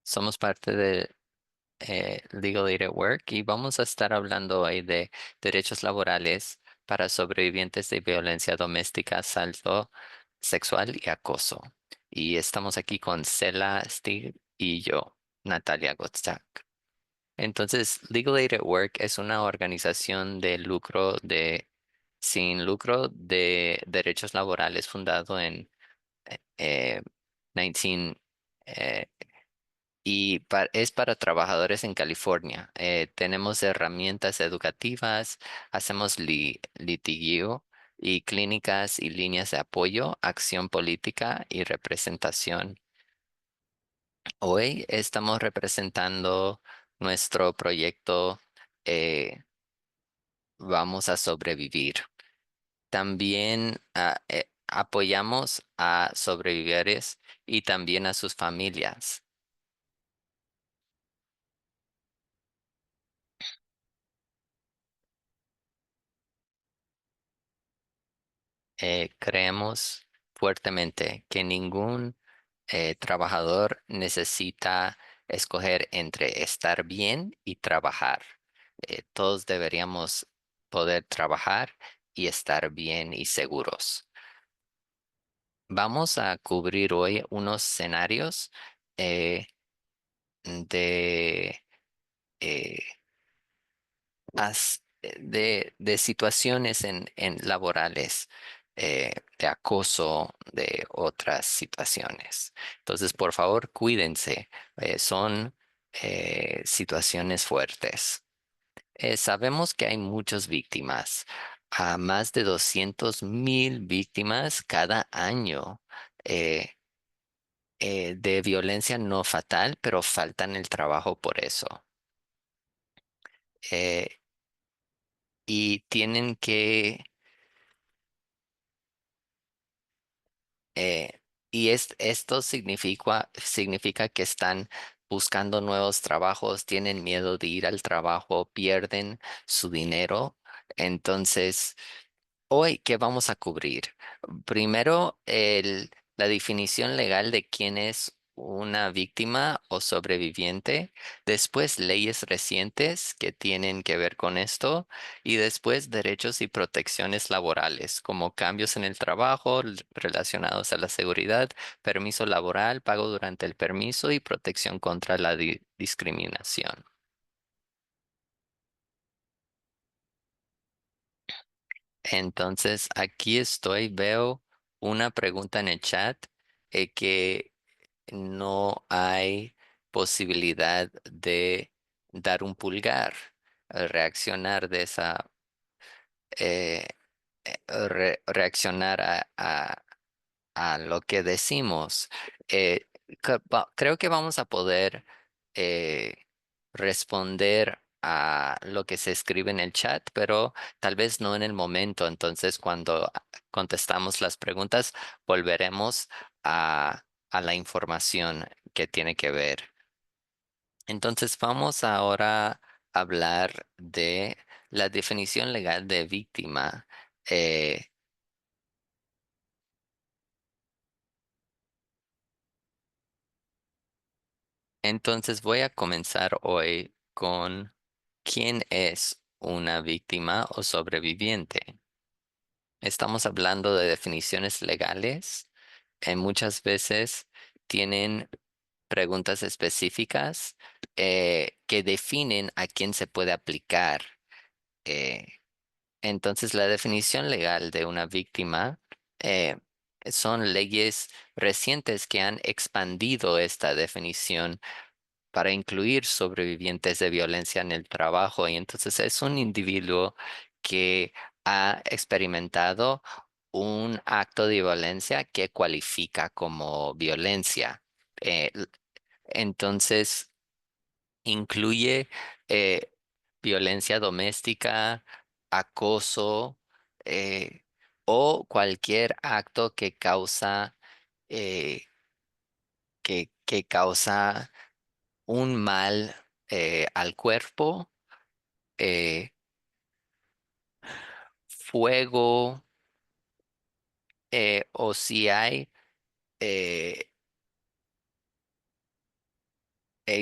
Somos parte de Legal Aid at Work y vamos a estar hablando hoy de derechos laborales para sobrevivientes de violencia doméstica, asalto sexual y acoso. Y estamos aquí con Cela Stig y yo, Natalia Gottzak. Entonces, Legal Aid at Work es una organización sin lucro de derechos laborales fundado en eh, 19 es para trabajadores en California. Tenemos herramientas educativas, hacemos litigio y clínicas y líneas de apoyo, acción política y representación. Hoy estamos representando nuestro proyecto Vamos a sobrevivir. También apoyamos a sobrevivientes y también a sus familias. Creemos fuertemente que ningún trabajador necesita escoger entre estar bien y trabajar. Todos deberíamos poder trabajar y estar bien y seguros. Vamos a cubrir hoy unos escenarios eh, de eh, de situaciones en laborales, de acoso, de otras situaciones. Entonces, por favor, cuídense. Son situaciones fuertes. Sabemos que hay muchas víctimas, a más de 200,000 víctimas cada año. eh, de violencia no fatal, pero faltan el trabajo por eso. Eh, y tienen que Eh, esto significa que están buscando nuevos trabajos, tienen miedo de ir al trabajo, pierden su dinero. Entonces, hoy, ¿qué vamos a cubrir? Primero, la definición legal de quién es una víctima o sobreviviente. Después, leyes recientes que tienen que ver con esto. Y después, derechos y protecciones laborales, como cambios en el trabajo relacionados a la seguridad, permiso laboral, pago durante el permiso y protección contra la discriminación. Entonces, aquí estoy, veo una pregunta en el chat que no hay posibilidad de dar un pulgar, reaccionar de esa, eh, reaccionar a lo que decimos. Creo que vamos a poder eh, responder a lo que se escribe en el chat, pero tal vez no en el momento. Entonces, cuando contestamos las preguntas, volveremos a la información que tiene que ver. Entonces, vamos ahora a hablar de la definición legal de víctima. Eh, Entonces voy a comenzar hoy con quién es una víctima o sobreviviente. Estamos hablando de definiciones legales. Muchas veces tienen preguntas específicas que definen a quién se puede aplicar. Eh, entonces, la definición legal de una víctima eh, son leyes recientes que han expandido esta definición para incluir sobrevivientes de violencia en el trabajo. Y entonces es un individuo que ha experimentado un acto de violencia que cualifica como violencia. Eh, l- entonces incluye eh, violencia doméstica, acoso eh, o cualquier acto eh, que causa un mal al cuerpo, eh, fuego, o si hay eh,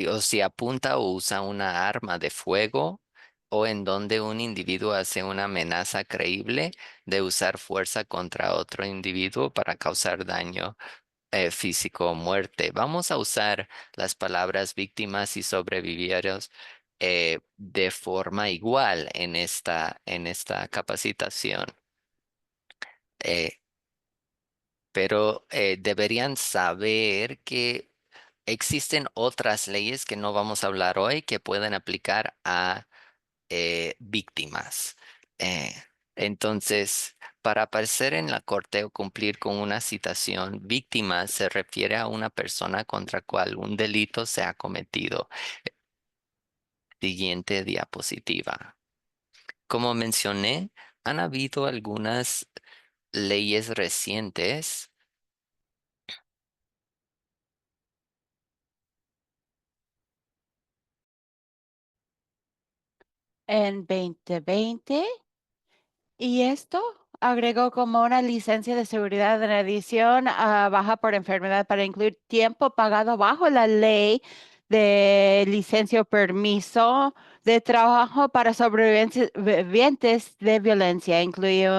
o si apunta o usa una arma de fuego, o en donde un individuo hace una amenaza creíble de usar fuerza contra otro individuo para causar daño físico o muerte. Vamos a usar las palabras víctimas y sobrevivientes de forma igual en esta capacitación. Eh, pero deberían saber que existen otras leyes que no vamos a hablar hoy que pueden aplicar a víctimas. Eh, entonces, para aparecer en la corte o cumplir con una citación, víctima se refiere a una persona contra cual un delito se ha cometido. Siguiente diapositiva. Como mencioné, han habido algunas leyes recientes. En 2020. Y esto agregó como una licencia de seguridad en adición a baja por enfermedad para incluir tiempo pagado bajo la ley de licencia o permiso de trabajo para sobrevivientes de violencia. Incluye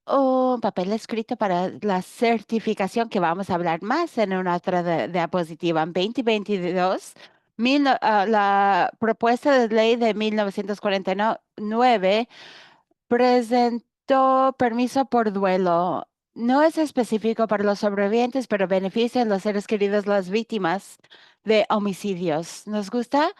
un papel escrito para la certificación que vamos a hablar más en una otra diapositiva. En 2022, la propuesta de ley de 1949 presentó permiso por duelo. No es específico para los sobrevivientes, pero beneficia a los seres queridos, las víctimas de homicidios. Nos gusta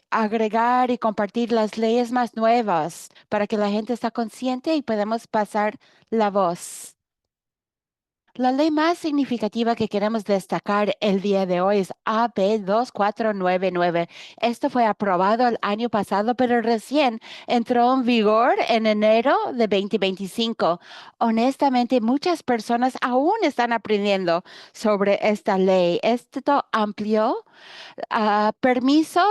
agregar y compartir las leyes más nuevas para que la gente esté consciente y podamos pasar la voz. La ley más significativa que queremos destacar el día de hoy es AB 2499. Esto fue aprobado el año pasado, pero recién entró en vigor en enero de 2025. Honestamente, muchas personas aún están aprendiendo sobre esta ley. Esto amplió permiso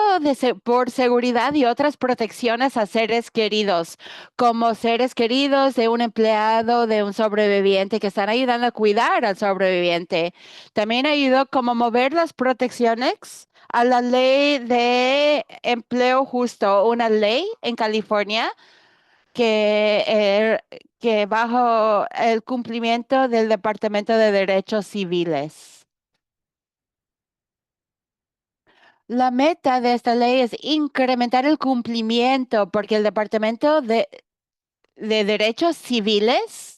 por seguridad y otras protecciones a seres queridos, como seres queridos de un empleado, de un sobreviviente que están ayudando a cuidar al sobreviviente. También ayudó como mover las protecciones a la ley de empleo justo, una ley en California que bajo el cumplimiento del Departamento de Derechos Civiles. La meta de esta ley es incrementar el cumplimiento porque el Departamento de Derechos Civiles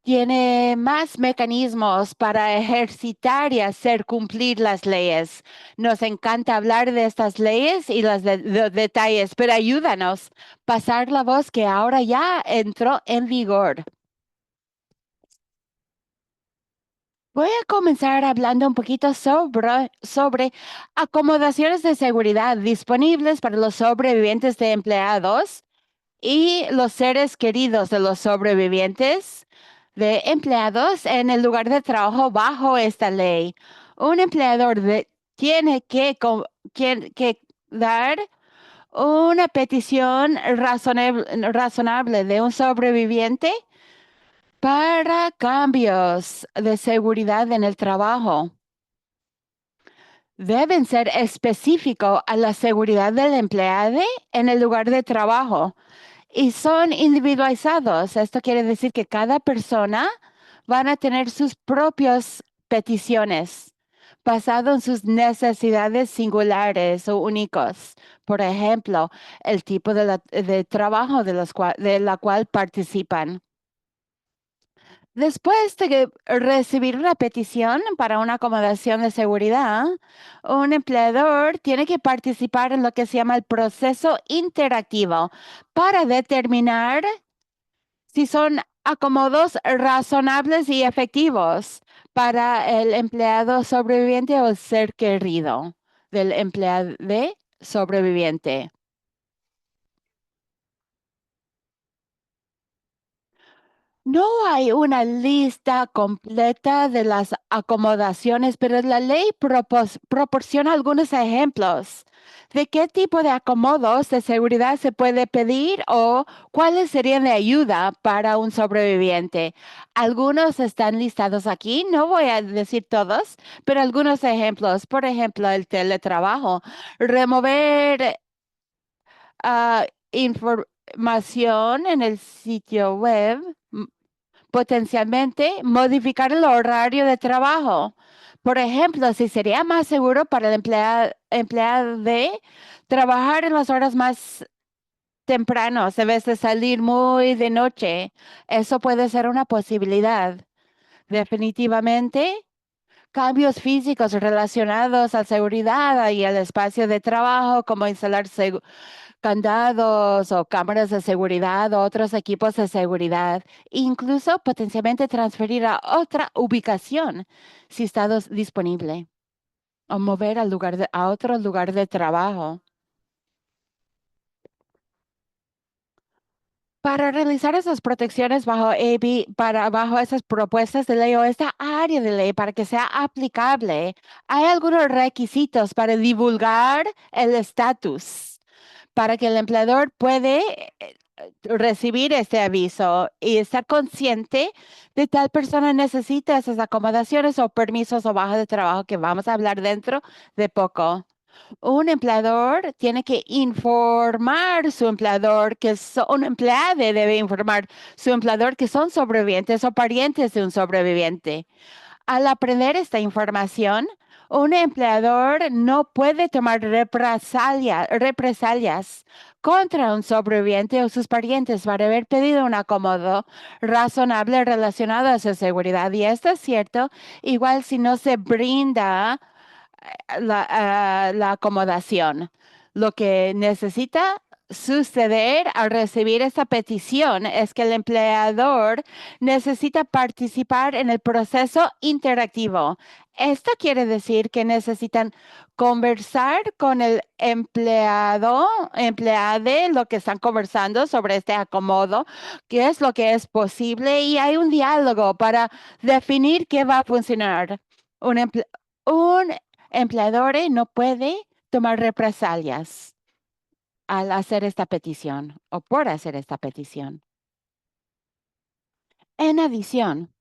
tiene más mecanismos para ejercitar y hacer cumplir las leyes. Nos encanta hablar de estas leyes y los detalles, pero ayúdanos a pasar la voz que ahora ya entró en vigor. Voy a comenzar hablando un poquito sobre acomodaciones de seguridad disponibles para los sobrevivientes de empleados y los seres queridos de los sobrevivientes de empleados en el lugar de trabajo bajo esta ley. Un empleador tiene que dar una petición razonable de un sobreviviente para cambios de seguridad en el trabajo. Deben ser específicos a la seguridad del empleado en el lugar de trabajo y son individualizados. Esto quiere decir que cada persona van a tener sus propias peticiones basado en sus necesidades singulares o únicos. Por ejemplo, el tipo de trabajo de la cual participan. Después de recibir una petición para una acomodación de seguridad, un empleador tiene que participar en lo que se llama el proceso interactivo para determinar si son acomodos razonables y efectivos para el empleado sobreviviente o el ser querido del empleado sobreviviente. No hay una lista completa de las acomodaciones, pero la ley proporciona algunos ejemplos de qué tipo de acomodos de seguridad se puede pedir o cuáles serían de ayuda para un sobreviviente. Algunos están listados aquí, no voy a decir todos, pero algunos ejemplos, por ejemplo, el teletrabajo, remover información en el sitio web, potencialmente modificar el horario de trabajo. Por ejemplo, si sería más seguro para el empleado de trabajar en las horas más tempranas en vez de salir muy de noche. Eso puede ser una posibilidad. Definitivamente, cambios físicos relacionados a seguridad y al espacio de trabajo, como instalar candados o cámaras de seguridad o otros equipos de seguridad, incluso potencialmente transferir a otra ubicación si está disponible o mover a otro lugar de trabajo. Para realizar esas protecciones bajo bajo esas propuestas de ley o esta área de ley para que sea aplicable, hay algunos requisitos para divulgar el estatus, para que el empleador puede recibir este aviso y estar consciente de tal persona necesita esas acomodaciones o permisos o bajas de trabajo que vamos a hablar dentro de poco. Un empleador tiene que informar su empleador un empleado debe informar su empleador que son sobrevivientes o parientes de un sobreviviente. Al aprender esta información, un empleador no puede tomar represalias contra un sobreviviente o sus parientes por haber pedido un acomodo razonable relacionado a su seguridad. Y esto es cierto, igual si no se brinda la acomodación. Lo que necesita suceder al recibir esta petición es que el empleador necesita participar en el proceso interactivo. Esto quiere decir que necesitan conversar con el empleade, lo que están conversando sobre este acomodo, qué es lo que es posible y hay un diálogo para definir qué va a funcionar. Un, emple- un empleador no puede tomar represalias al hacer esta petición o por hacer esta petición. En adición,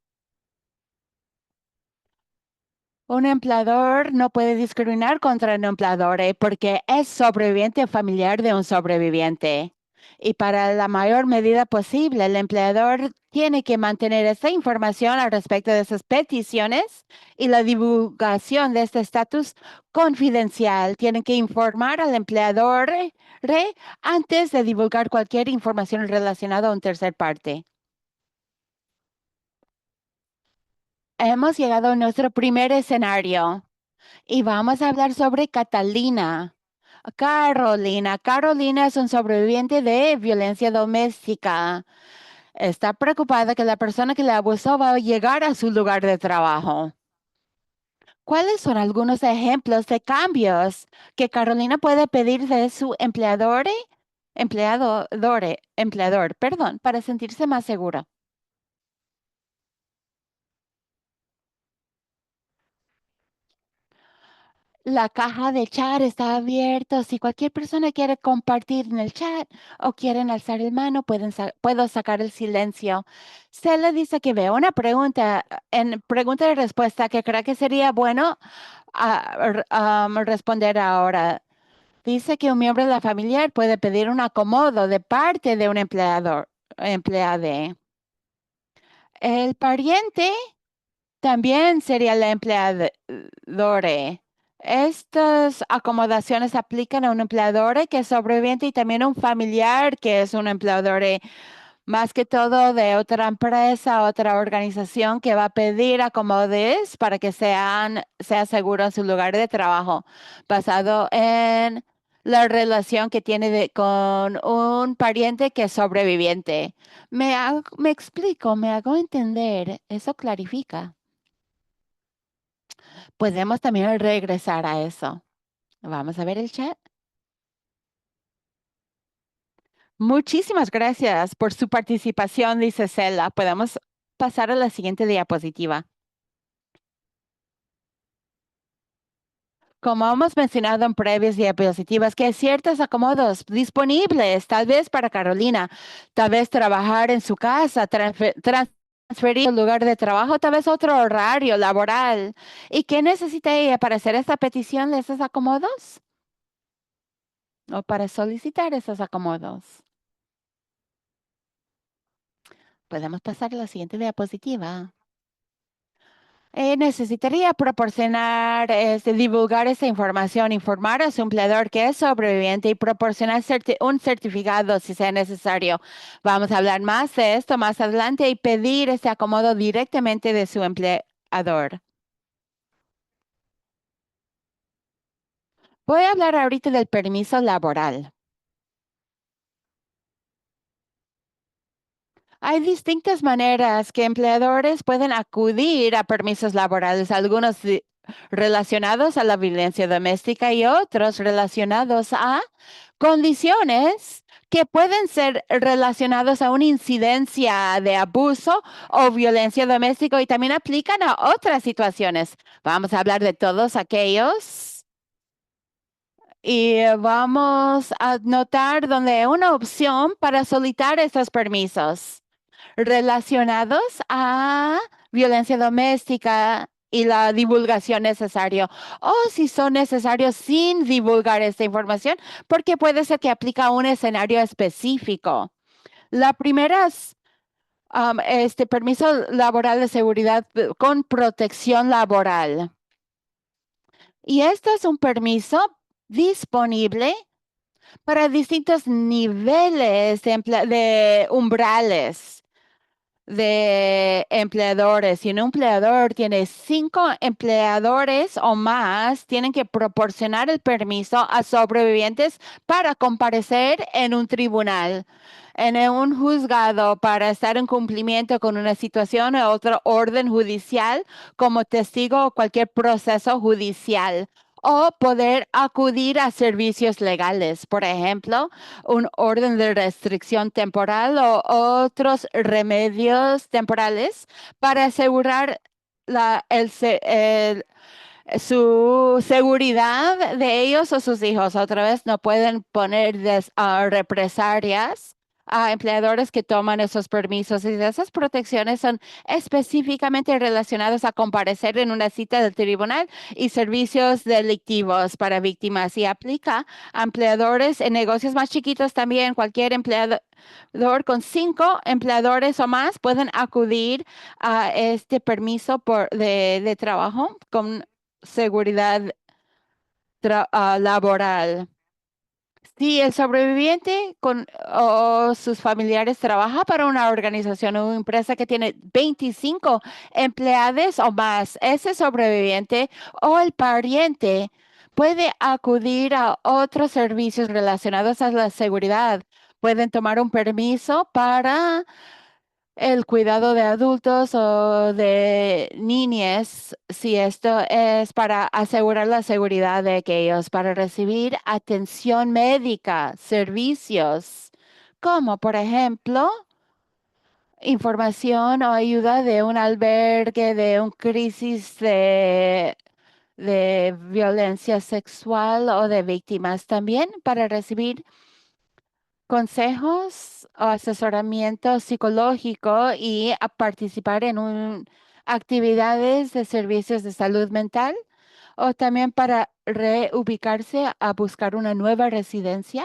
un empleador no puede discriminar contra un empleador porque es sobreviviente familiar de un sobreviviente. Y para la mayor medida posible, el empleador tiene que mantener esta información al respecto de esas peticiones y la divulgación de este estatus confidencial. Tienen que informar al empleador antes de divulgar cualquier información relacionada a un tercer parte. Hemos llegado a nuestro primer escenario. Y vamos a hablar sobre Catalina. Carolina. Carolina es un sobreviviente de violencia doméstica. Está preocupada que la persona que le abusó va a llegar a su lugar de trabajo. ¿Cuáles son algunos ejemplos de cambios que Carolina puede pedir de su empleador, perdón, para sentirse más segura? La caja de chat está abierta. Si cualquier persona quiere compartir en el chat o quieren alzar el mano, puedo sacar el silencio. Se le dice que veo una pregunta en pregunta y respuesta que creo que sería bueno responder ahora. Dice que un miembro de la familia puede pedir un acomodo de parte de un empleade. El pariente también sería el empleador. Estas acomodaciones aplican a un empleador que es sobreviviente y también a un familiar que es un empleador, más que todo de otra empresa, otra organización que va a pedir acomodes para que sea seguro su lugar de trabajo, basado en la relación que tiene con un pariente que es sobreviviente. Me explico, me hago entender, eso clarifica. Podemos también regresar a eso. Vamos a ver el chat. Muchísimas gracias por su participación, dice Cela. Podemos pasar a la siguiente diapositiva. Como hemos mencionado en previas diapositivas, que hay ciertos acomodos disponibles, tal vez para Carolina, tal vez trabajar en su casa, transferir el lugar de trabajo, tal vez otro horario laboral. ¿Y qué necesita ella para hacer esta petición de esos acomodos? O para solicitar esos acomodos. Podemos pasar a la siguiente diapositiva. Necesitaría proporcionar, divulgar esa información, informar a su empleador que es sobreviviente y proporcionar un certificado si sea necesario. Vamos a hablar más de esto más adelante y pedir ese acomodo directamente de su empleador. Voy a hablar ahorita del permiso laboral. Hay distintas maneras que empleadores pueden acudir a permisos laborales, algunos relacionados a la violencia doméstica y otros relacionados a condiciones que pueden ser relacionados a una incidencia de abuso o violencia doméstica y también aplican a otras situaciones. Vamos a hablar de todos aquellos y vamos a notar donde hay una opción para solicitar estos permisos relacionados a violencia doméstica y la divulgación necesaria, o si son necesarios sin divulgar esta información, porque puede ser que aplica a un escenario específico. La primera es este permiso laboral de seguridad con protección laboral. Y esto es un permiso disponible para distintos niveles de umbrales de empleadores. Si un empleador tiene 5 empleadores o más, tienen que proporcionar el permiso a sobrevivientes para comparecer en un tribunal, en un juzgado, para estar en cumplimiento con una situación o otro orden judicial como testigo o cualquier proceso judicial, o poder acudir a servicios legales, por ejemplo, un orden de restricción temporal o otros remedios temporales para asegurar su seguridad de ellos o sus hijos. Otra vez, no pueden poner represalias a empleadores que toman esos permisos, y esas protecciones son específicamente relacionadas a comparecer en una cita del tribunal y servicios delictivos para víctimas, y aplica a empleadores en negocios más chiquitos también. Cualquier empleador con 5 empleadores o más pueden acudir a este permiso de trabajo con seguridad laboral. Si el sobreviviente o sus familiares trabaja para una organización o una empresa que tiene 25 empleados o más, ese sobreviviente o el pariente puede acudir a otros servicios relacionados a la seguridad. Pueden tomar un permiso para el cuidado de adultos o de niñez, si esto es para asegurar la seguridad de aquellos, para recibir atención médica, servicios, como por ejemplo información o ayuda de un albergue, de un crisis de violencia sexual o de víctimas, también para recibir consejos o asesoramiento psicológico y a participar en actividades de servicios de salud mental, o también para reubicarse a buscar una nueva residencia.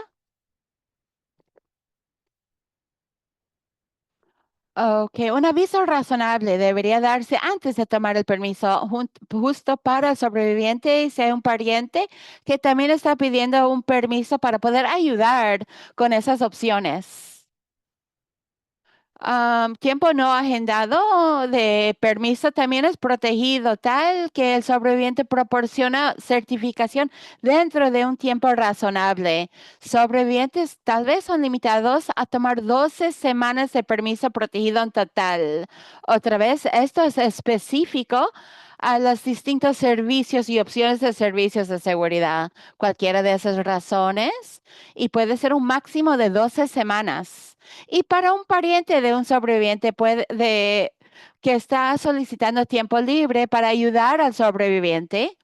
Ok, un aviso razonable debería darse antes de tomar el permiso, justo para el sobreviviente y si hay un pariente que también está pidiendo un permiso para poder ayudar con esas opciones. Tiempo no agendado de permiso también es protegido, tal que el sobreviviente proporciona certificación dentro de un tiempo razonable. Sobrevivientes tal vez son limitados a tomar 12 semanas de permiso protegido en total. Otra vez, esto es específico a los distintos servicios y opciones de servicios de seguridad, cualquiera de esas razones, y puede ser un máximo de 12 semanas. Y para un pariente de un sobreviviente que está solicitando tiempo libre para ayudar al sobreviviente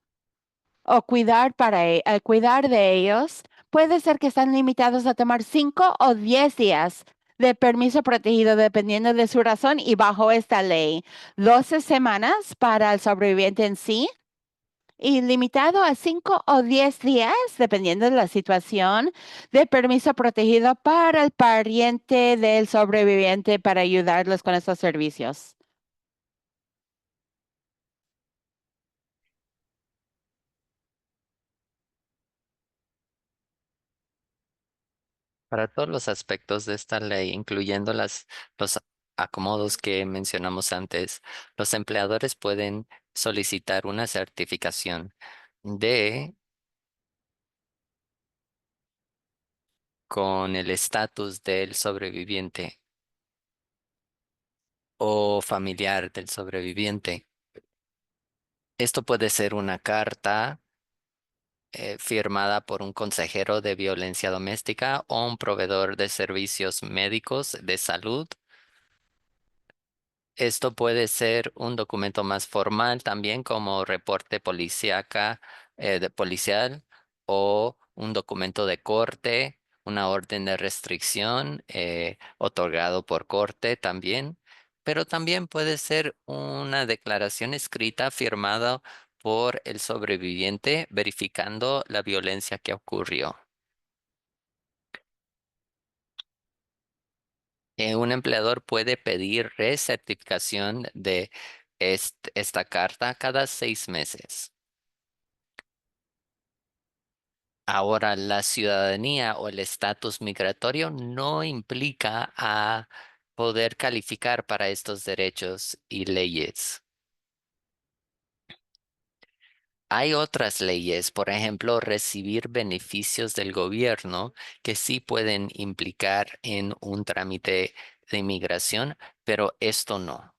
o cuidar de ellos, puede ser que están limitados a tomar 5 o 10 días de permiso protegido dependiendo de su razón y bajo esta ley. 12 semanas para el sobreviviente en sí y limitado a 5 o 10 días, dependiendo de la situación, de permiso protegido para el pariente del sobreviviente para ayudarlos con estos servicios. Para todos los aspectos de esta ley, incluyendo los acomodos que mencionamos antes, los empleadores pueden solicitar una certificación de con el estatus del sobreviviente o familiar del sobreviviente. Esto puede ser una carta firmada por un consejero de violencia doméstica o un proveedor de servicios médicos de salud. Esto puede ser un documento más formal también como reporte policial o un documento de corte, una orden de restricción otorgado por corte también, pero también puede ser una declaración escrita firmada por el sobreviviente verificando la violencia que ocurrió. Un empleador puede pedir recertificación de esta carta cada 6 meses. Ahora, la ciudadanía o el estatus migratorio no implica a poder calificar para estos derechos y leyes. Hay otras leyes, por ejemplo, recibir beneficios del gobierno que sí pueden implicar en un trámite de inmigración, pero esto no.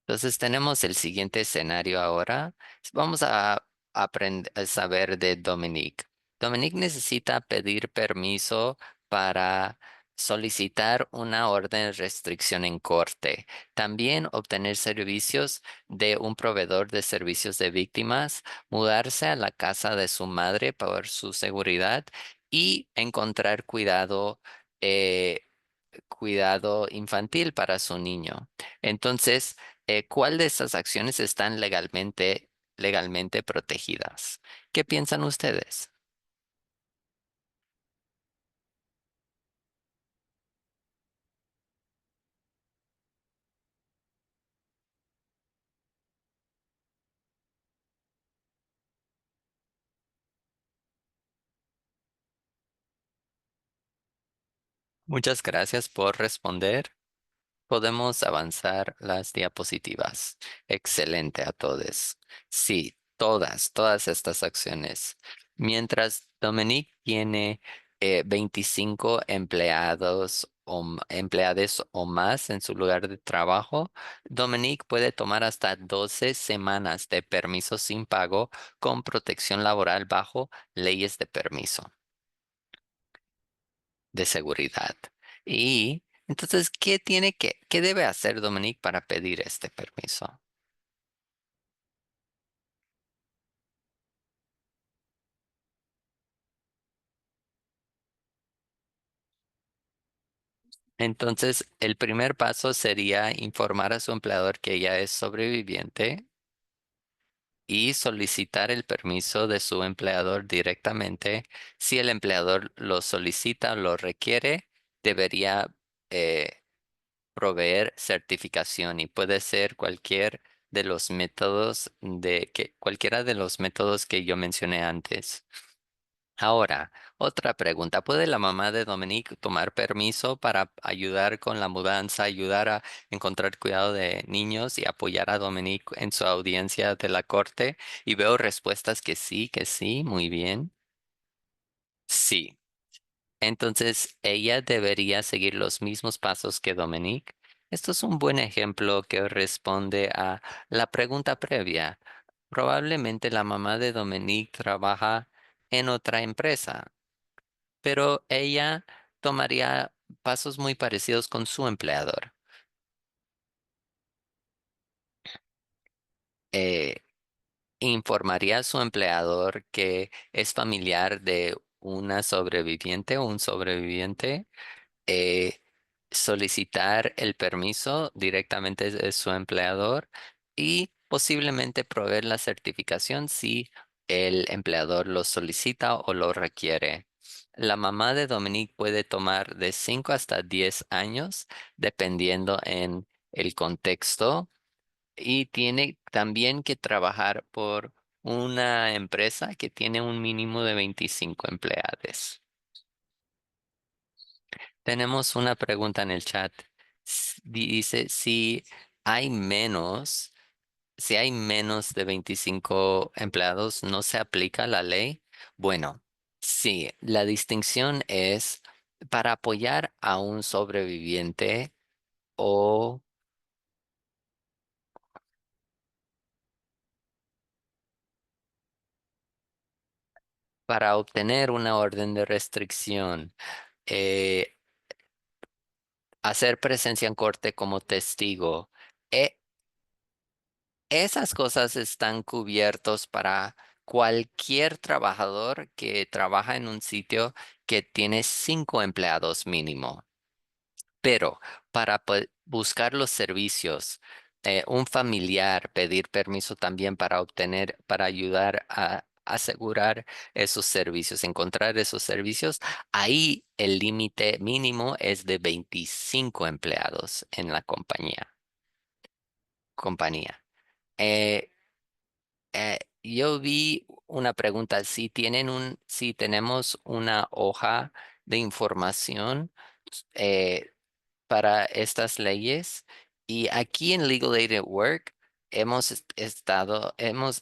Entonces tenemos el siguiente escenario ahora. Vamos a aprender a saber de Dominique. Dominique necesita pedir permiso para solicitar una orden de restricción en corte. También obtener servicios de un proveedor de servicios de víctimas, mudarse a la casa de su madre por su seguridad y encontrar cuidado infantil para su niño. Entonces, ¿cuál de estas acciones están legalmente protegidas? ¿Qué piensan ustedes? Muchas gracias por responder. Podemos avanzar las diapositivas. Excelente a todos. Sí, todas estas acciones. Mientras Dominique tiene 25 empleados o más en su lugar de trabajo, Dominique puede tomar hasta 12 semanas de permiso sin pago con protección laboral bajo leyes de permiso de seguridad. Y entonces, qué debe hacer Dominique para pedir este permiso? Entonces, el primer paso sería informar a su empleador que ella es sobreviviente y solicitar el permiso de su empleador directamente. Si el empleador lo solicita o lo requiere, debería eh, proveer certificación y puede ser cualquiera de los métodos que yo mencioné antes. Ahora, otra pregunta. ¿Puede la mamá de Dominique tomar permiso para ayudar con la mudanza, ayudar a encontrar cuidado de niños y apoyar a Dominique en su audiencia de la corte? Y veo respuestas que sí, muy bien. Sí. Entonces, ella debería seguir los mismos pasos que Dominique. Esto es un buen ejemplo que responde a la pregunta previa. Probablemente la mamá de Dominique trabaja en otra empresa, pero ella tomaría pasos muy parecidos con su empleador. Eh, Informaría a su empleador que es familiar de una sobreviviente o un sobreviviente, eh, solicitar el permiso directamente de su empleador y posiblemente proveer la certificación si el empleador lo solicita o lo requiere. La mamá de Dominique puede tomar de 5 hasta 10 años, dependiendo en el contexto, y tiene también que trabajar por una empresa que tiene un mínimo de 25 empleados. Tenemos una pregunta en el chat. Dice, hay menos, si hay menos de 25 empleados, ¿no se aplica la ley? Bueno, sí, la distinción es para apoyar a un sobreviviente o para obtener una orden de restricción. eh, Hacer presencia en corte como testigo. E- Esas cosas están cubiertos para cualquier trabajador que trabaja en un sitio que tiene 5 empleados mínimo. Pero para buscar los servicios, un familiar pedir permiso también para obtener, para ayudar a asegurar esos servicios, encontrar esos servicios, ahí el límite mínimo es de 25 empleados en la compañía. Eh, yo vi una pregunta, si tenemos una hoja de información eh, para estas leyes, y aquí en Legal Aid at Work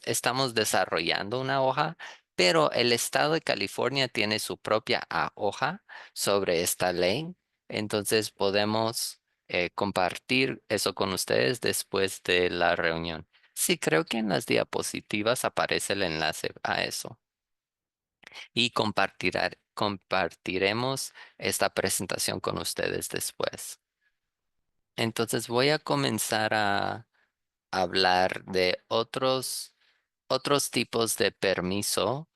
estamos desarrollando una hoja, pero el estado de California tiene su propia hoja sobre esta ley, entonces podemos compartir eso con ustedes después de la reunión. Sí, creo que en las diapositivas aparece el enlace a eso y compartiremos esta presentación con ustedes después. Entonces voy a comenzar a hablar de otros tipos de permiso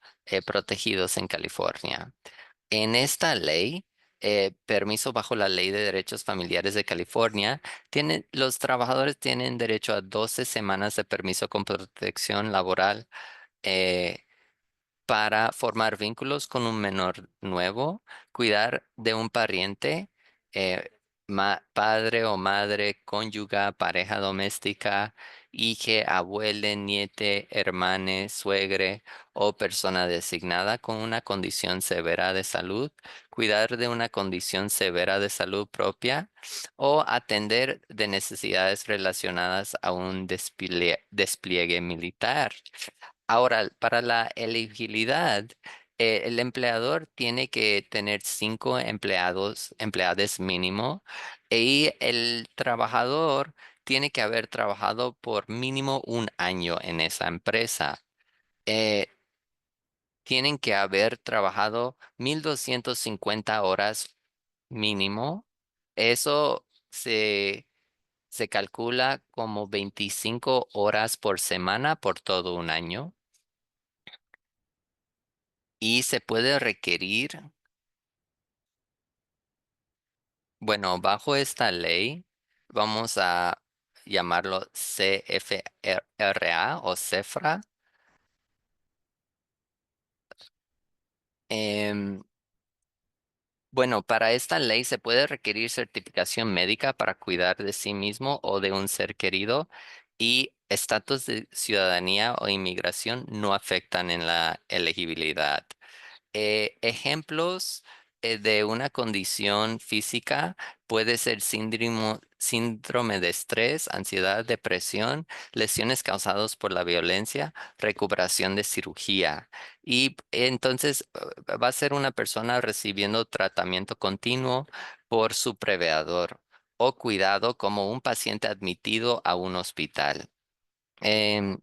protegidos en California. En esta ley, permiso bajo la Ley de Derechos Familiares de California, los trabajadores tienen derecho a 12 semanas de permiso con protección laboral, eh, para formar vínculos con un menor nuevo, cuidar de un pariente, eh, padre o madre, cónyuge, pareja doméstica, hije, abuele, niete, hermane, suegre o persona designada con una condición severa de salud, cuidar de una condición severa de salud propia o atender de necesidades relacionadas a un despliegue militar. Ahora, para la elegibilidad, el empleador tiene que tener 5 empleados mínimo, y el trabajador tiene que haber trabajado por mínimo un año en esa empresa. Eh, Tienen que haber trabajado 1,250 horas mínimo. Eso se calcula como 25 horas por semana por todo un año. Y se puede requerir, bueno, bajo esta ley, vamos a llamarlo CFRA o CEFRA. em, bueno, para esta ley se puede requerir certificación médica para cuidar de sí mismo o de un ser querido, y estatus de ciudadanía o inmigración no afectan en la elegibilidad. Ejemplos. de una condición física puede ser síndrome de estrés, ansiedad, depresión, lesiones causadas por la violencia, recuperación de cirugía. Y entonces va a ser una persona recibiendo tratamiento continuo por su preveador o cuidado como un paciente admitido a un hospital. Em,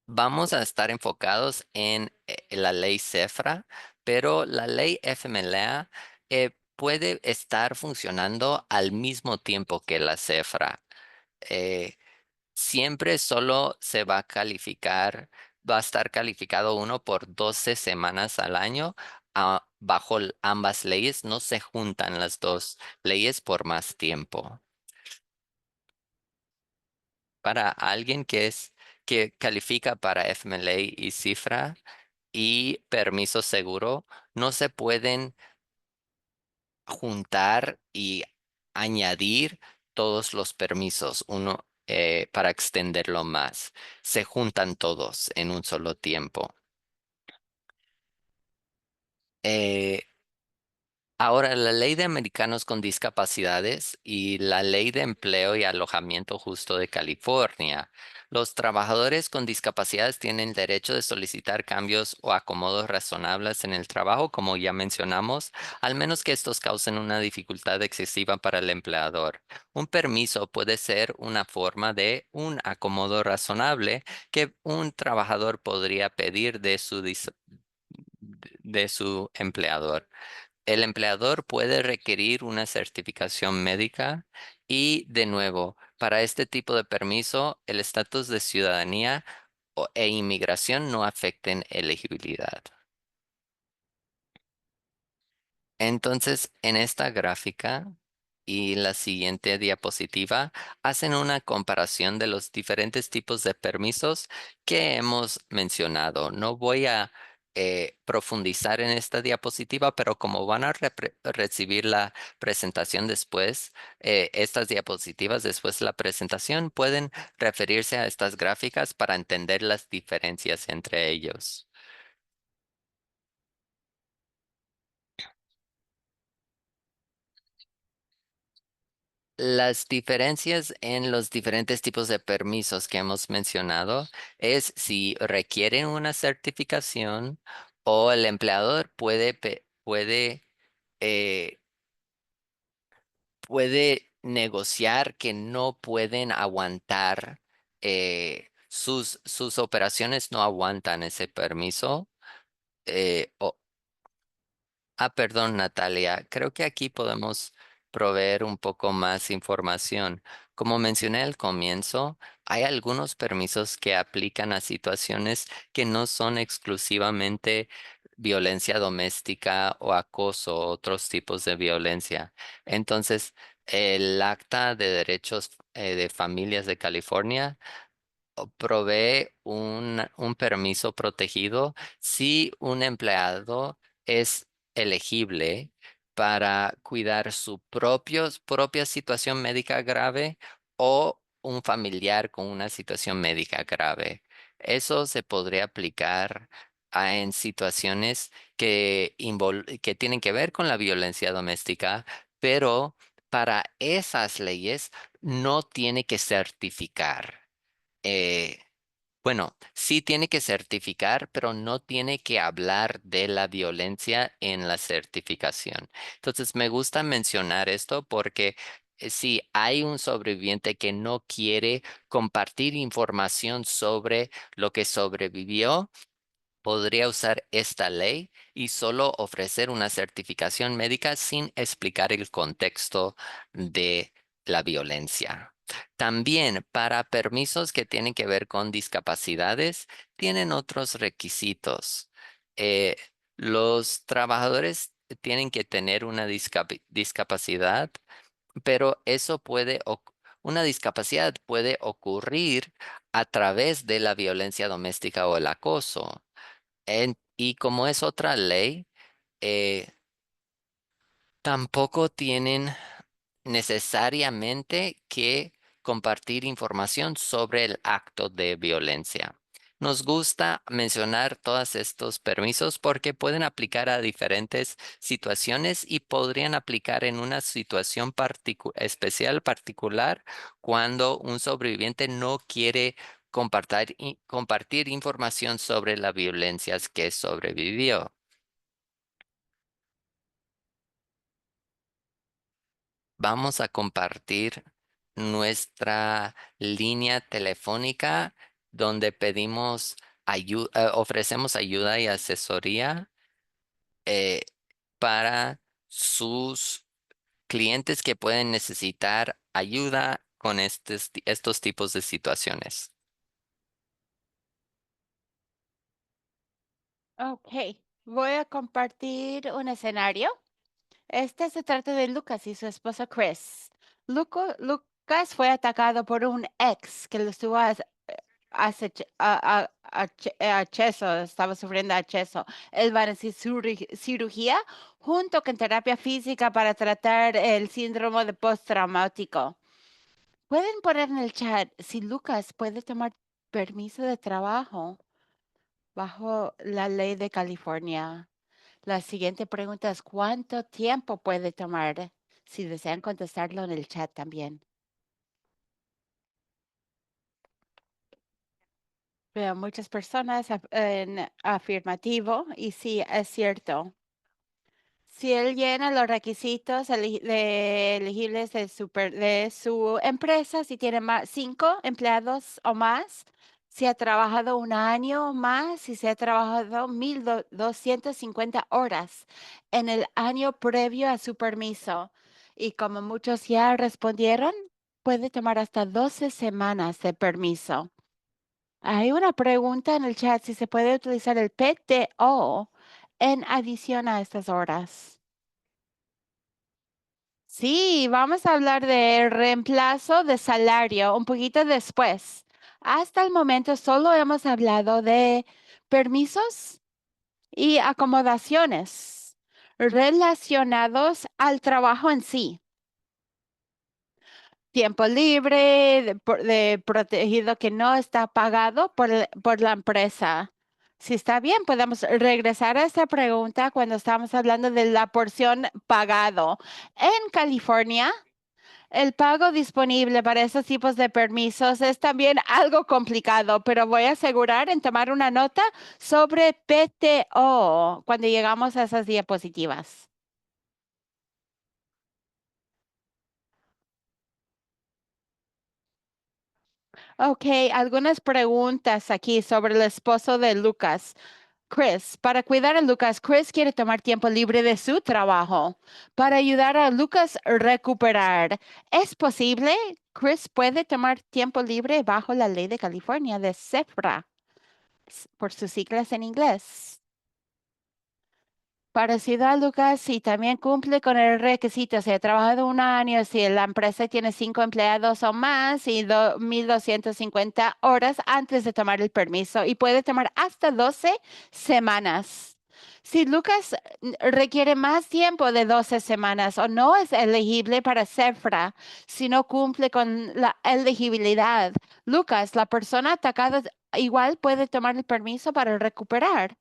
Vamos a estar enfocados en la ley CEFRA, pero la ley FMLA puede estar funcionando al mismo tiempo que la CEFRA. Eh, Siempre solo se va a calificar, va a estar calificado uno por 12 semanas al año. Bajo ambas leyes no se juntan las dos leyes por más tiempo. Para alguien que califica para FMLA y cifra y permiso seguro, no se pueden juntar y añadir todos los permisos uno para extenderlo más. Se juntan todos en un solo tiempo. Eh, Ahora, la ley de americanos con discapacidades y la ley de empleo y alojamiento justo de California. Los trabajadores con discapacidades tienen derecho de solicitar cambios o acomodos razonables en el trabajo, como ya mencionamos, al menos que estos causen una dificultad excesiva para el empleador. Un permiso puede ser una forma de un acomodo razonable que un trabajador podría pedir de su empleador. El empleador puede requerir una certificación médica y, de nuevo, para este tipo de permiso, el estatus de ciudadanía e inmigración no afecten elegibilidad. Entonces, en esta gráfica y la siguiente diapositiva hacen una comparación de los diferentes tipos de permisos que hemos mencionado. No voy a profundizar en esta diapositiva, pero como van a recibir la presentación después, estas diapositivas después de la presentación pueden referirse a estas gráficas para entender las diferencias entre ellos. Las diferencias en los diferentes tipos de permisos que hemos mencionado es si requieren una certificación o el empleador eh, puede negociar que no pueden aguantar, sus operaciones no aguantan ese permiso. Perdón, Natalia. Creo que aquí podemos proveer un poco más información. Como mencioné al comienzo, hay algunos permisos que aplican a situaciones que no son exclusivamente violencia doméstica o acoso o otros tipos de violencia. Entonces, el Acta de Derechos de Familias de California provee un permiso protegido si un empleado es elegible para cuidar su propia situación médica grave o un familiar con una situación médica grave. Eso se podría aplicar en situaciones que tienen que ver con la violencia doméstica, pero para esas leyes no tiene que certificar. eh, bueno, sí tiene que certificar, pero no tiene que hablar de la violencia en la certificación. Entonces, me gusta mencionar esto porque si hay un sobreviviente que no quiere compartir información sobre lo que sobrevivió, podría usar esta ley y solo ofrecer una certificación médica sin explicar el contexto de la violencia. También para permisos que tienen que ver con discapacidades, tienen otros requisitos. Eh, los trabajadores tienen que tener una discapacidad, pero una discapacidad puede ocurrir a través de la violencia doméstica o el acoso. Y como es otra ley, eh, tampoco tienen necesariamente que compartir información sobre el acto de violencia. Nos gusta mencionar todos estos permisos porque pueden aplicar a diferentes situaciones y podrían aplicar en una situación especial particular cuando un sobreviviente no quiere compartir información sobre la violencia que sobrevivió. Vamos a compartir nuestra línea telefónica donde ofrecemos ayuda y asesoría eh, para sus clientes que pueden necesitar ayuda con estos tipos de situaciones. Ok, voy a compartir un escenario. Este se trata de Lucas y su esposa Chris. Lucas fue atacado por un ex que lo estuvo acceso, estaba sufriendo acceso. Él va a necesitar cirugía junto con terapia física para tratar el síndrome de postraumático. Pueden poner en el chat si Lucas puede tomar permiso de trabajo bajo la ley de California. La siguiente pregunta es, ¿cuánto tiempo puede tomar? Si desean contestarlo en el chat también. Veo muchas personas en afirmativo y sí, es cierto. Si él llena los requisitos elegibles de su empresa, si tiene más, 5 empleados o más, si ha trabajado un año o más, si se ha trabajado 1,250 horas en el año previo a su permiso. Y como muchos ya respondieron, puede tomar hasta 12 semanas de permiso. Hay una pregunta en el chat si se puede utilizar el PTO en adición a estas horas. Sí, vamos a hablar de reemplazo de salario un poquito después. Hasta el momento solo hemos hablado de permisos y acomodaciones relacionados al trabajo en sí. Tiempo libre, de protegido que no está pagado por la empresa. Si está bien, podemos regresar a esta pregunta cuando estamos hablando de la porción pagado. En California, el pago disponible para esos tipos de permisos es también algo complicado, pero voy a asegurar en tomar una nota sobre PTO cuando llegamos a esas diapositivas. Ok, algunas preguntas aquí sobre el esposo de Lucas. Chris, para cuidar a Lucas, Chris quiere tomar tiempo libre de su trabajo para ayudar a Lucas a recuperar. ¿Es posible? Chris puede tomar tiempo libre bajo la ley de California de SEFRA, por sus siglas en inglés. Parecido a Lucas, si también cumple con el requisito, si ha trabajado un año, si la empresa tiene 5 empleados o más y 1,250 horas antes de tomar el permiso y puede tomar hasta 12 semanas. Si Lucas requiere más tiempo de 12 semanas o no es elegible para CEFRA, si no cumple con la elegibilidad, Lucas, la persona atacada, igual puede tomar el permiso para recuperar.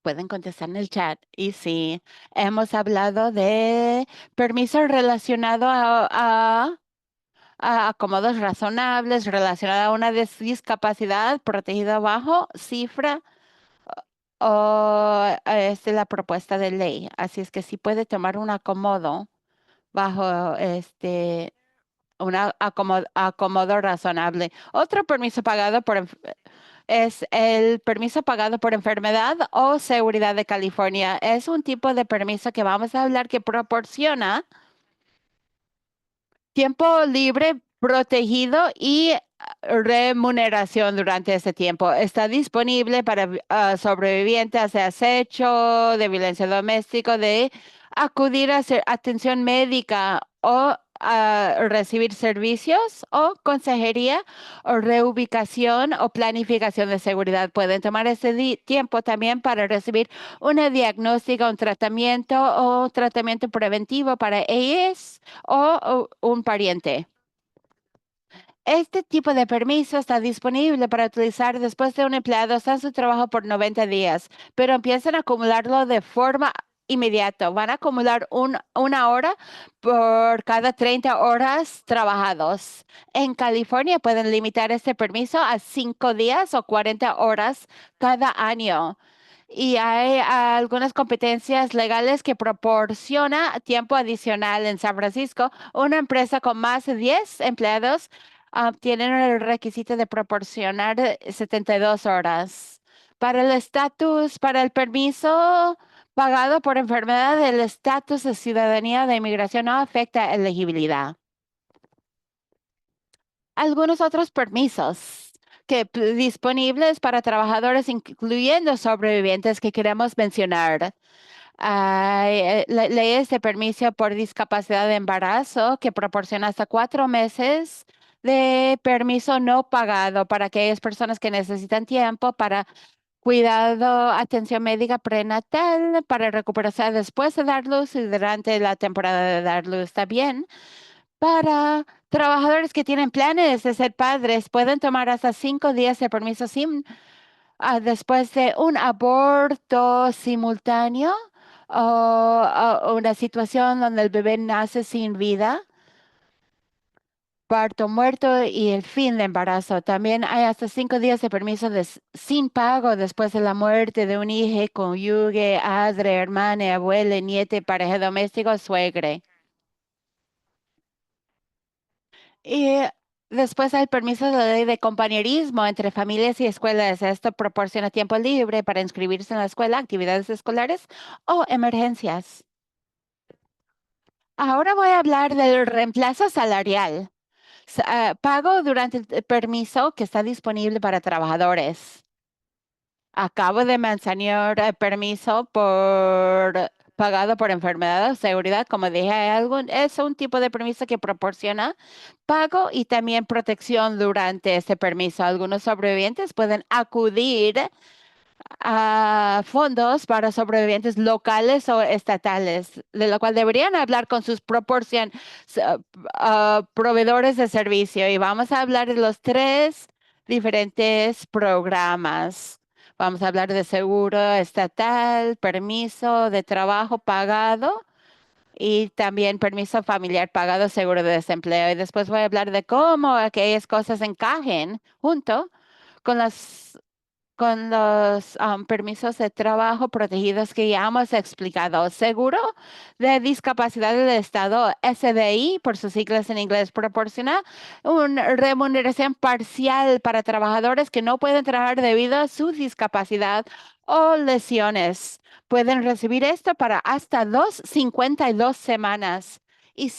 Pueden contestar en el chat. Y sí, hemos hablado de permisos relacionados a acomodos razonables, relacionado a una discapacidad protegida bajo cifra o es de la propuesta de ley. Así es que sí puede tomar un acomodo bajo un acomodo razonable. Otro permiso pagado es el permiso pagado por enfermedad o seguridad de California. Es un tipo de permiso que vamos a hablar que proporciona tiempo libre, protegido y remuneración durante ese tiempo. Está disponible para sobrevivientes de acecho, de violencia doméstica, de acudir a hacer atención médica o a recibir servicios o consejería o reubicación o planificación de seguridad. Pueden tomar ese tiempo también para recibir una diagnóstica, un tratamiento o tratamiento preventivo para ellos o un pariente. Este tipo de permiso está disponible para utilizar después de un empleado está en su trabajo por 90 días, pero empiezan a acumularlo de forma inmediata. Van a acumular una hora por cada 30 horas trabajados. En California pueden limitar este permiso a 5 días o 40 horas cada año. Y hay algunas competencias legales que proporciona tiempo adicional en San Francisco. Una empresa con más de 10 empleados tienen el requisito de proporcionar 72 horas. Para el estatus, para el permiso pagado por enfermedad, el estatus de ciudadanía de inmigración no afecta elegibilidad. Algunos otros permisos disponibles para trabajadores, incluyendo sobrevivientes que queremos mencionar. Hay leyes de permiso por discapacidad de embarazo que proporciona hasta 4 meses de permiso no pagado para aquellas personas que necesitan tiempo para cuidado, atención médica prenatal, para recuperarse después de dar luz y durante la temporada de dar luz también. Para trabajadores que tienen planes de ser padres, pueden tomar hasta 5 días de permiso sin después de un aborto simultáneo o una situación donde el bebé nace sin vida, parto muerto y el fin de embarazo. También hay hasta 5 días de permiso sin pago después de la muerte de un hijo, cónyuge, padre, hermana, abuela, niete, pareja doméstica o suegre. Y después hay permiso de la ley de compañerismo entre familias y escuelas. Esto proporciona tiempo libre para inscribirse en la escuela, actividades escolares o emergencias. Ahora voy a hablar del reemplazo salarial. Pago durante el permiso que está disponible para trabajadores. Acabo de mencionar permiso por pagado por enfermedad o seguridad. Como dije, es un tipo de permiso que proporciona pago y también protección durante este permiso. Algunos sobrevivientes pueden acudir a fondos para sobrevivientes locales o estatales, de lo cual deberían hablar con sus proveedores de servicio. Y vamos a hablar de los tres diferentes programas. Vamos a hablar de seguro estatal, permiso de trabajo pagado y también permiso familiar pagado, seguro de desempleo. Y después voy a hablar de cómo aquellas cosas encajen junto con los permisos de trabajo protegidos que ya hemos explicado. Seguro de discapacidad del Estado, SDI, por sus siglas en inglés, proporciona una remuneración parcial para trabajadores que no pueden trabajar debido a su discapacidad o lesiones. Pueden recibir esto para hasta 52 semanas y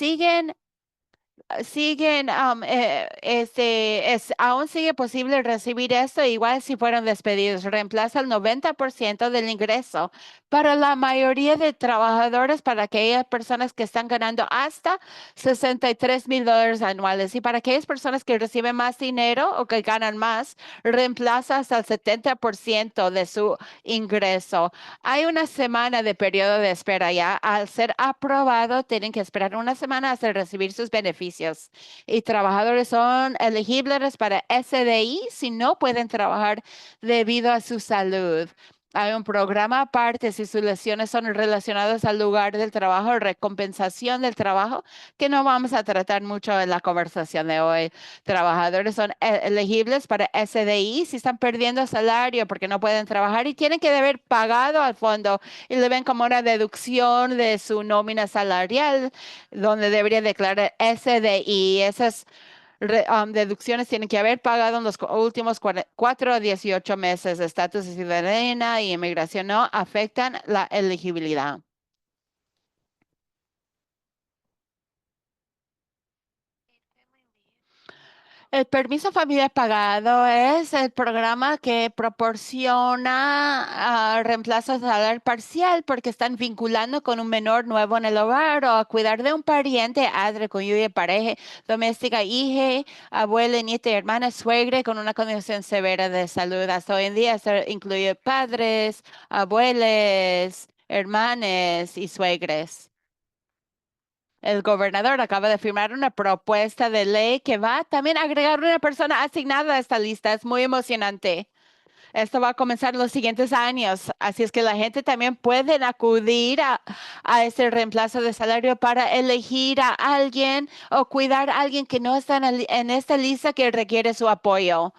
aún sigue posible recibir esto igual si fueron despedidos. Reemplaza el 90% del ingreso para la mayoría de trabajadores, para aquellas personas que están ganando hasta $63,000 anuales y para aquellas personas que reciben más dinero o que ganan más, reemplaza hasta el 70% de su ingreso. Hay una semana de periodo de espera ya. Al ser aprobado, tienen que esperar una semana hasta recibir sus beneficios. Y trabajadores son elegibles para SDI si no pueden trabajar debido a su salud. Hay un programa aparte si sus lesiones son relacionadas al lugar del trabajo, recompensación del trabajo, que no vamos a tratar mucho en la conversación de hoy. Trabajadores son elegibles para SDI si están perdiendo salario porque no pueden trabajar y tienen que haber pagado al fondo y le ven como una deducción de su nómina salarial, donde debería declarar SDI. Esas deducciones tienen que haber pagado en los últimos 4 a 18 meses. Estatus de ciudadanía y inmigración no afectan la elegibilidad. El permiso familiar pagado es el programa que proporciona reemplazo salarial parcial porque están vinculando con un menor nuevo en el hogar o a cuidar de un pariente, padre, cónyuge, pareja, doméstica, hija, abuela, nieta, hermana, suegra con una condición severa de salud. Hasta hoy en día esto incluye padres, abuelos, hermanes y suegres. El gobernador acaba de firmar una propuesta de ley que va a también agregar una persona asignada a esta lista. Es muy emocionante. Esto va a comenzar los siguientes años, así es que la gente también puede acudir a ese reemplazo de salario para elegir a alguien o cuidar a alguien que no está en esta lista que requiere su apoyo.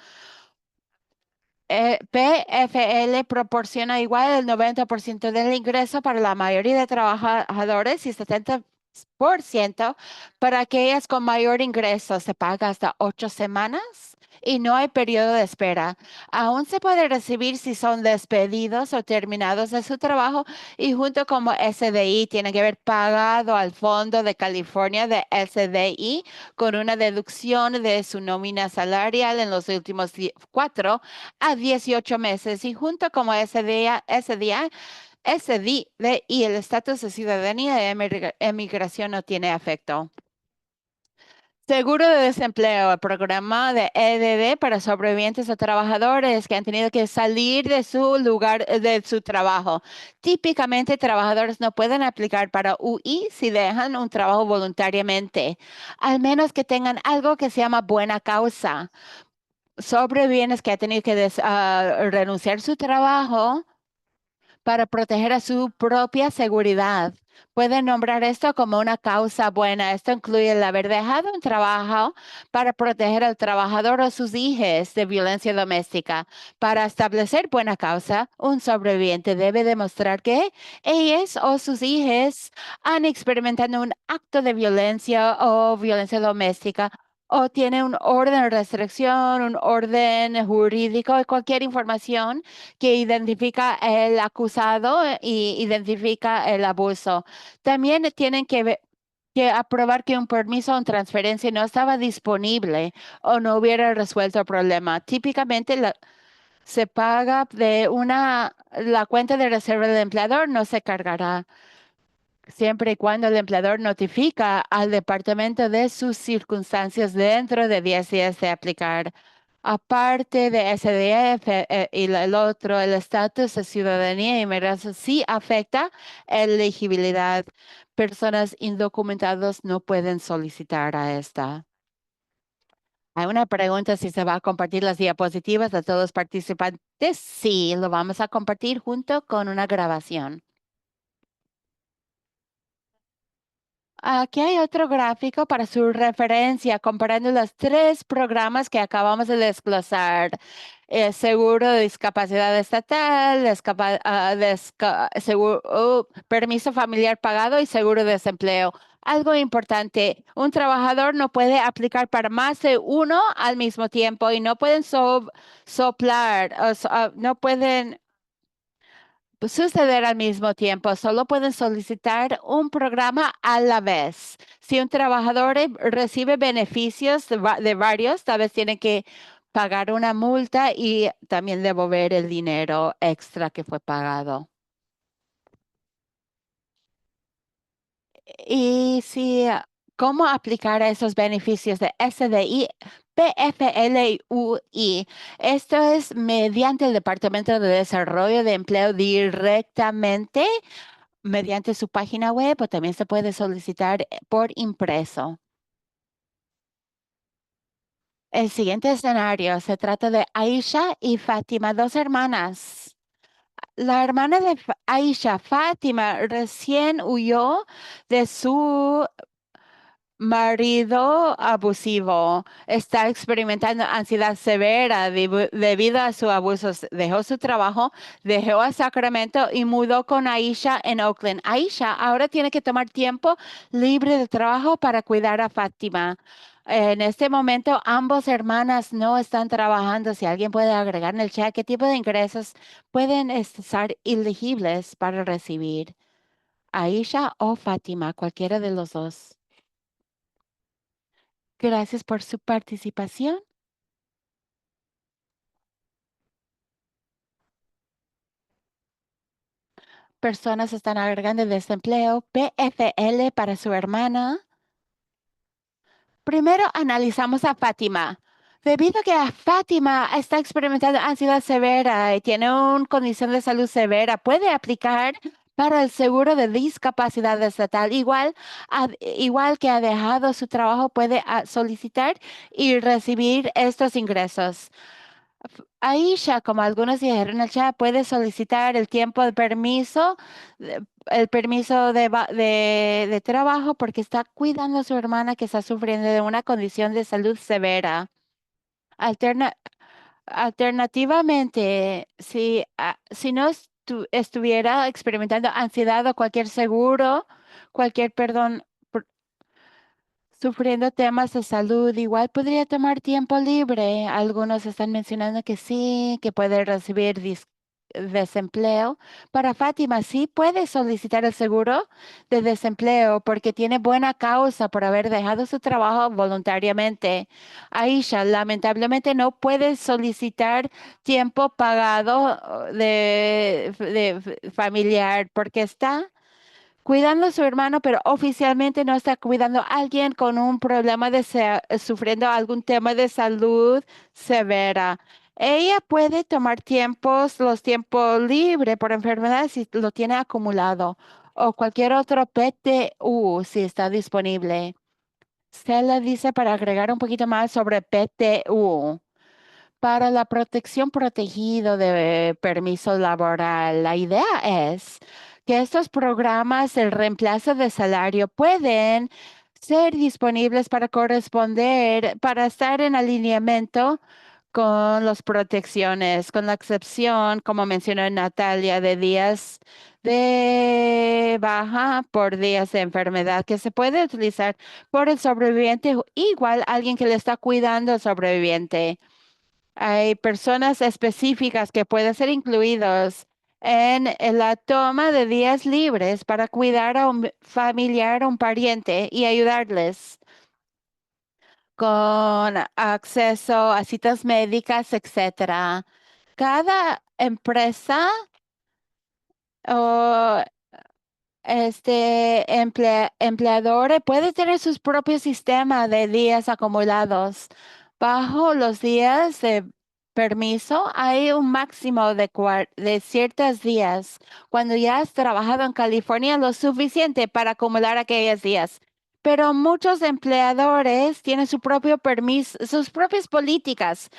PFL proporciona igual el 90% del ingreso para la mayoría de trabajadores y 70% para aquellas con mayor ingreso. Se paga hasta 8 semanas y no hay periodo de espera. Aún se puede recibir si son despedidos o terminados de su trabajo y junto como SDI tienen que haber pagado al Fondo de California de SDI con una deducción de su nómina salarial en los últimos 4 a 18 meses y junto como SDI y el estatus de ciudadanía de emigración no tiene efecto. Seguro de desempleo, el programa de EDD para sobrevivientes o trabajadores que han tenido que salir de su lugar de su trabajo. Típicamente, trabajadores no pueden aplicar para UI si dejan un trabajo voluntariamente, al menos que tengan algo que se llama buena causa. Sobrevivientes que han tenido que renunciar a su trabajo para proteger a su propia seguridad. Pueden nombrar esto como una causa buena. Esto incluye el haber dejado un trabajo para proteger al trabajador o sus hijos de violencia doméstica. Para establecer buena causa, un sobreviviente debe demostrar que ellos o sus hijos han experimentado un acto de violencia o violencia doméstica o tiene un orden de restricción, un orden jurídico, cualquier información que identifica el acusado y identifica el abuso. También tienen que aprobar que un permiso o transferencia no estaba disponible o no hubiera resuelto el problema. Típicamente se paga la cuenta de reserva del empleador no se cargará siempre y cuando el empleador notifica al departamento de sus circunstancias dentro de 10 días de aplicar. Aparte de SDF y el otro, el estatus de ciudadanía y migración sí afecta elegibilidad. Personas indocumentadas no pueden solicitar a esta. Hay una pregunta si se va a compartir las diapositivas de todos los participantes. Sí, lo vamos a compartir junto con una grabación. Aquí hay otro gráfico para su referencia, comparando los tres programas que acabamos de desglosar. Seguro de discapacidad estatal, permiso familiar pagado y seguro de desempleo. Algo importante, un trabajador no puede aplicar para más de uno al mismo tiempo y no pueden soplar, no pueden suceder al mismo tiempo. Solo pueden solicitar un programa a la vez. Si un trabajador recibe beneficios de varios, tal vez tiene que pagar una multa y también devolver el dinero extra que fue pagado. Y si, ¿cómo aplicar esos beneficios de SDI, PFLUI? Esto es mediante el Departamento de Desarrollo de Empleo directamente mediante su página web o también se puede solicitar por impreso. El siguiente escenario se trata de Aisha y Fátima, dos hermanas. La hermana de Aisha, Fátima, recién huyó de su marido abusivo. Está experimentando ansiedad severa debido a su abuso. Dejó su trabajo, dejó a Sacramento y mudó con Aisha en Oakland. Aisha ahora tiene que tomar tiempo libre de trabajo para cuidar a Fátima. En este momento, ambos hermanas no están trabajando. Si alguien puede agregar en el chat qué tipo de ingresos pueden estar elegibles para recibir. Aisha o Fátima, cualquiera de los dos. Gracias por su participación. Personas están agregando desempleo PFL para su hermana. Primero analizamos a Fátima. Debido a que a Fátima está experimentando ansiedad severa y tiene una condición de salud severa, puede aplicar para el seguro de discapacidad estatal. Igual que ha dejado su trabajo, puede solicitar y recibir estos ingresos. Aisha, como algunos dijeron en el chat, puede solicitar el tiempo de permiso, el permiso de trabajo porque está cuidando a su hermana que está sufriendo de una condición de salud severa. Alterna- Alternativamente, si no estuviera experimentando ansiedad o perdón, sufriendo temas de salud, igual podría tomar tiempo libre. Algunos están mencionando que sí, que puede recibir desempleo. Para Fátima, sí puede solicitar el seguro de desempleo porque tiene buena causa por haber dejado su trabajo voluntariamente. Aisha, lamentablemente no puede solicitar tiempo pagado de familiar porque está cuidando a su hermano, pero oficialmente no está cuidando a alguien con un problema sufriendo algún tema de salud severa. Ella puede tomar los tiempos libres por enfermedad si lo tiene acumulado o cualquier otro PTU si está disponible. Stella dice para agregar un poquito más sobre PTU. Para la protección protegido de permiso laboral, la idea es que estos programas de reemplazo de salario pueden ser disponibles para corresponder, para estar en alineamiento con las protecciones, con la excepción, como mencionó Natalia, de días de baja por días de enfermedad que se puede utilizar por el sobreviviente, igual alguien que le está cuidando al sobreviviente. Hay personas específicas que pueden ser incluidos en la toma de días libres para cuidar a un familiar o un pariente y ayudarles con acceso a citas médicas, etcétera. Cada empresa o empleador puede tener sus propios sistemas de días acumulados. Bajo los días de permiso hay un máximo de ciertos días. Cuando ya has trabajado en California, lo suficiente para acumular aquellos días. Pero muchos empleadores tienen su propio permiso, sus propias políticas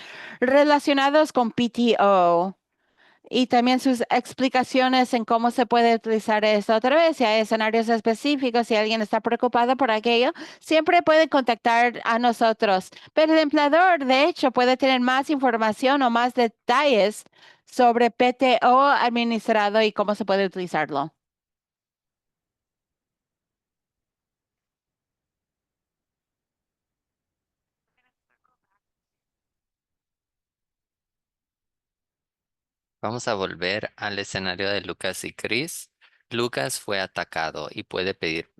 relacionadas con PTO. Y también sus explicaciones en cómo se puede utilizar esto otra vez. Si hay escenarios específicos, si alguien está preocupado por aquello, siempre puede contactar a nosotros. Pero el empleador, de hecho, puede tener más información o más detalles sobre PTO administrado y cómo se puede utilizarlo. Vamos a volver al escenario de Lucas y Chris. Lucas fue atacado y puede pedir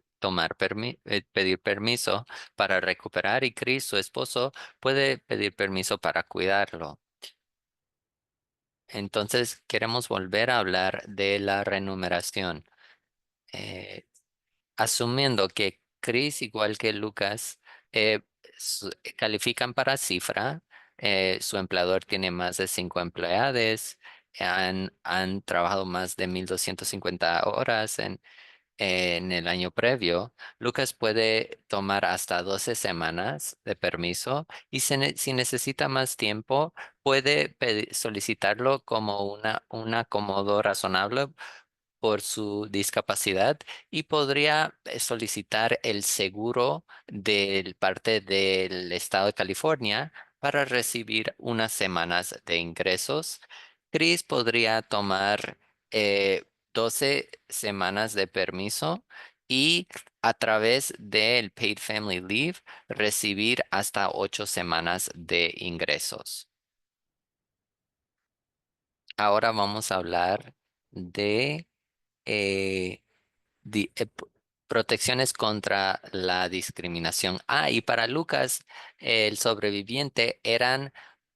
permiso para recuperar y Chris, su esposo, puede pedir permiso para cuidarlo. Entonces, queremos volver a hablar de la remuneración. Eh, Asumiendo que Chris, igual que Lucas, eh, califican para cifra, su empleador tiene más de 5 empleados, han trabajado más de 1,250 horas en el año previo. Lucas puede tomar hasta 12 semanas de permiso y si necesita más tiempo, puede solicitarlo como un acomodo razonable por su discapacidad y podría solicitar el seguro del parte del estado de California para recibir unas semanas de ingresos. Chris podría tomar 12 semanas de permiso y a través del Paid Family Leave recibir hasta 8 semanas de ingresos. Ahora vamos a hablar de eh, di- eh, p- protecciones contra la discriminación. Ah, y para Lucas, el sobreviviente eran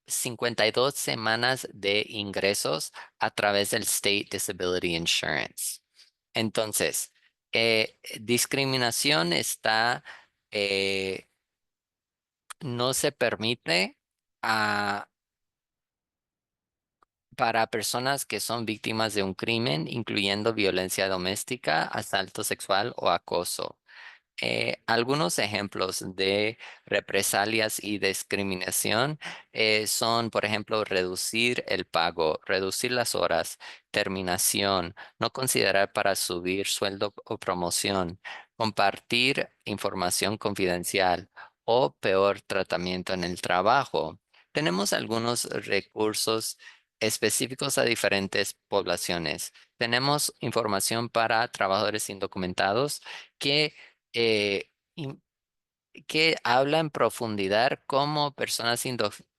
52 semanas de ingresos a través del State Disability Insurance. Entonces, discriminación eh, no se permite para personas que son víctimas de un crimen, incluyendo violencia doméstica, asalto sexual o acoso. Algunos ejemplos de represalias y discriminación son, por ejemplo, reducir el pago, reducir las horas, terminación, no considerar para subir sueldo o promoción, compartir información confidencial o peor tratamiento en el trabajo. Tenemos algunos recursos específicos a diferentes poblaciones. Tenemos información para trabajadores indocumentados que eh, in- que habla en profundidad cómo personas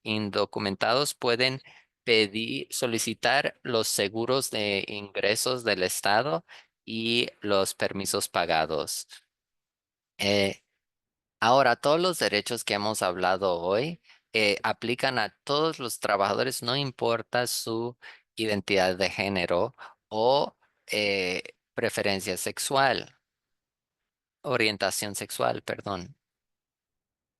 indocumentados pueden solicitar los seguros de ingresos del Estado y los permisos pagados. Eh, Ahora, todos los derechos que hemos hablado hoy aplican a todos los trabajadores, no importa su identidad de género o preferencia sexual, orientación sexual, perdón.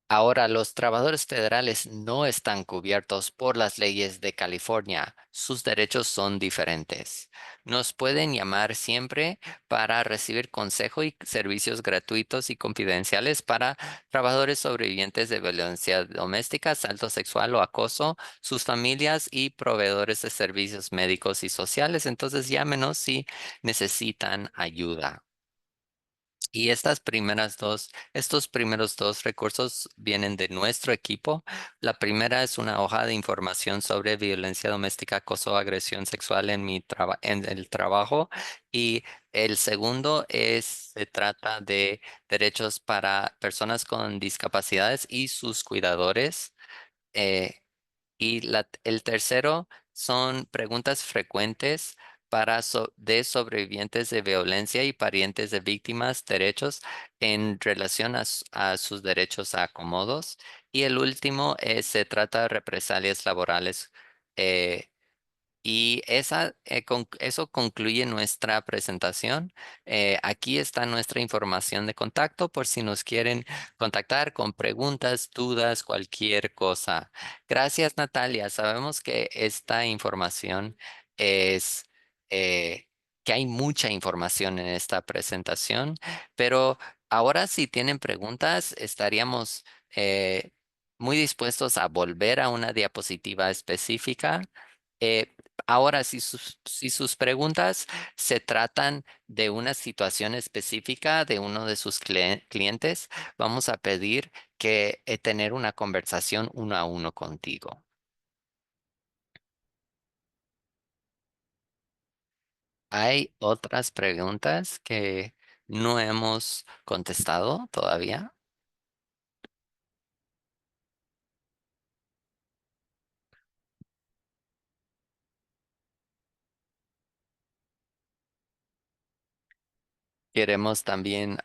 Ahora, los trabajadores federales no están cubiertos por las leyes de California. Sus derechos son diferentes. Nos pueden llamar siempre para recibir consejo y servicios gratuitos y confidenciales para trabajadores sobrevivientes de violencia doméstica, asalto sexual o acoso, sus familias y proveedores de servicios médicos y sociales. Entonces, llámenos si necesitan ayuda. Y estos primeros dos recursos vienen de nuestro equipo. La primera es una hoja de información sobre violencia doméstica, acoso, agresión sexual en el trabajo. Y el segundo se trata de derechos para personas con discapacidades y sus cuidadores. Eh, el tercero son preguntas frecuentes de sobrevivientes de violencia y parientes de víctimas, derechos en relación a sus derechos a acomodos. Y el último se trata de represalias laborales. eh, eso concluye nuestra presentación. Aquí está nuestra información de contacto por si nos quieren contactar con preguntas, dudas, cualquier cosa. Gracias, Natalia. Sabemos que esta información es, eh, que hay mucha información en esta presentación, pero ahora si tienen preguntas, estaríamos muy dispuestos a volver a una diapositiva específica. Eh, Ahora, si sus preguntas se tratan de una situación específica de uno de sus clientes, vamos a pedir que tener una conversación uno a uno contigo. ¿Hay otras preguntas que no hemos contestado todavía? Queremos también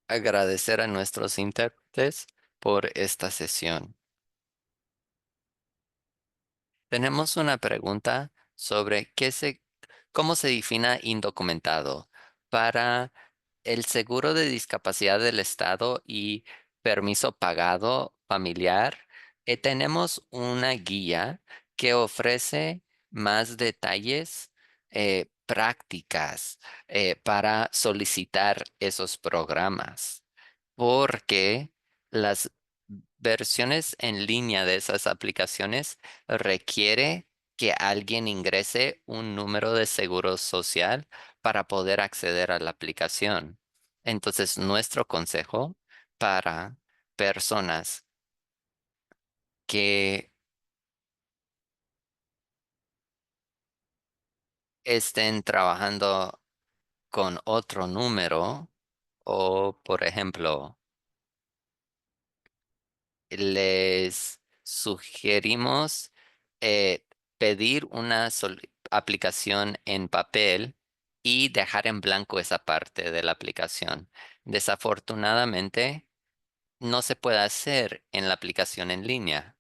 agradecer a nuestros intérpretes por esta sesión. Tenemos una pregunta sobre cómo se define indocumentado para el seguro de discapacidad del Estado y permiso pagado familiar. Tenemos una guía que ofrece más detalles prácticas para solicitar esos programas, porque las versiones en línea de esas aplicaciones requiere que alguien ingrese un número de seguro social para poder acceder a la aplicación. Entonces, nuestro consejo para personas que estén trabajando con otro número o, por ejemplo, les sugerimos pedir una aplicación en papel y dejar en blanco esa parte de la aplicación. Desafortunadamente, no se puede hacer en la aplicación en línea,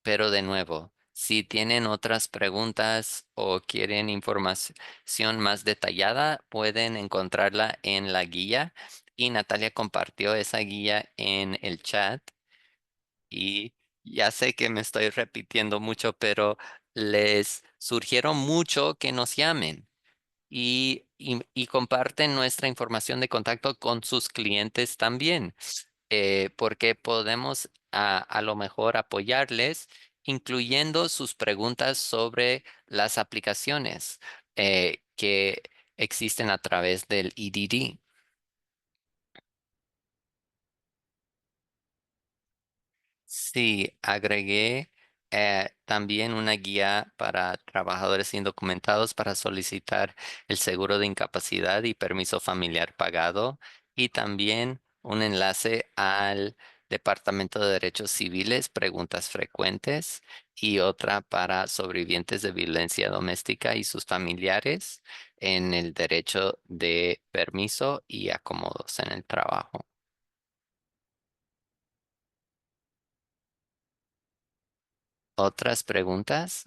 pero de nuevo, si tienen otras preguntas o quieren información más detallada, pueden encontrarla en la guía y Natalia compartió esa guía en el chat. Y ya sé que me estoy repitiendo mucho, pero les surgieron mucho que nos llamen y comparten nuestra información de contacto con sus clientes también, porque podemos a lo mejor apoyarles, incluyendo sus preguntas sobre las aplicaciones que existen a través del EDD. Sí, agregué también una guía para trabajadores indocumentados para solicitar el seguro de incapacidad y permiso familiar pagado y también un enlace al Departamento de Derechos Civiles, preguntas frecuentes y otra para sobrevivientes de violencia doméstica y sus familiares en el derecho de permiso y acomodos en el trabajo. ¿Otras preguntas?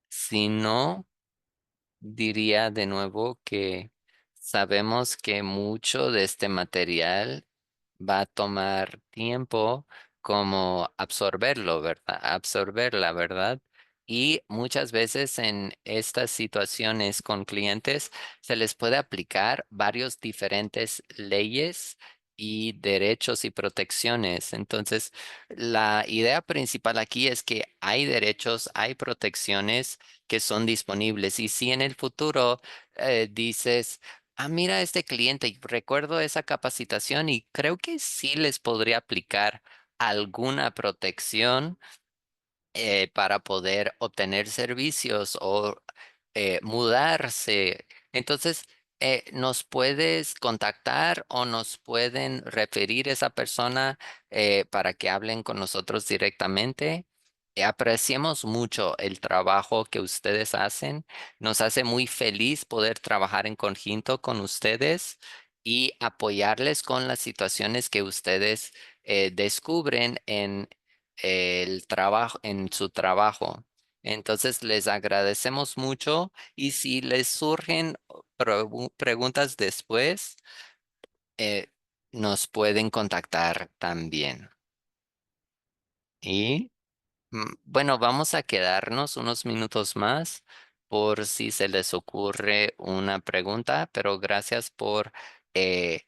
Si no, diría de nuevo que sabemos que mucho de este material va a tomar tiempo como absorberlo, ¿verdad? Absorberla, ¿verdad? Y muchas veces en estas situaciones con clientes se les puede aplicar varios diferentes leyes y derechos y protecciones. Entonces, la idea principal aquí es que hay derechos, hay protecciones que son disponibles. Y si en el futuro dices, ah, mira este cliente, y recuerdo esa capacitación y creo que sí les podría aplicar alguna protección para poder obtener servicios o mudarse. Entonces, nos puedes contactar o nos pueden referir esa persona para que hablen con nosotros directamente. Apreciamos mucho el trabajo que ustedes hacen. Nos hace muy feliz poder trabajar en conjunto con ustedes y apoyarles con las situaciones que ustedes descubren el trabajo, en su trabajo. Entonces les agradecemos mucho y si les surgen preguntas después, eh, nos pueden contactar también. Y bueno, vamos a quedarnos unos minutos más por si se les ocurre una pregunta, pero gracias por eh,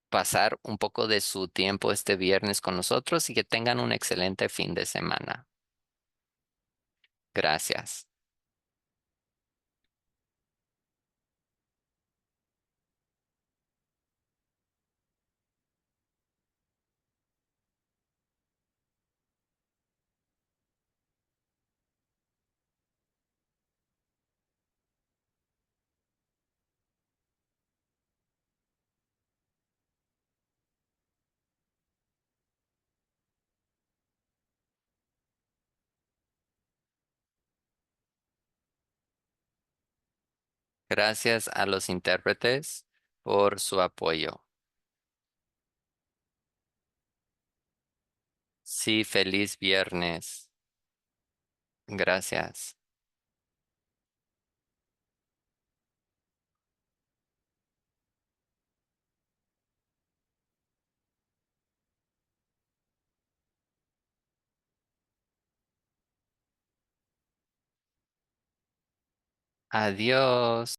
pasar un poco de su tiempo este viernes con nosotros y que tengan un excelente fin de semana. Gracias. Gracias a los intérpretes por su apoyo. Sí, feliz viernes. Gracias. Adiós.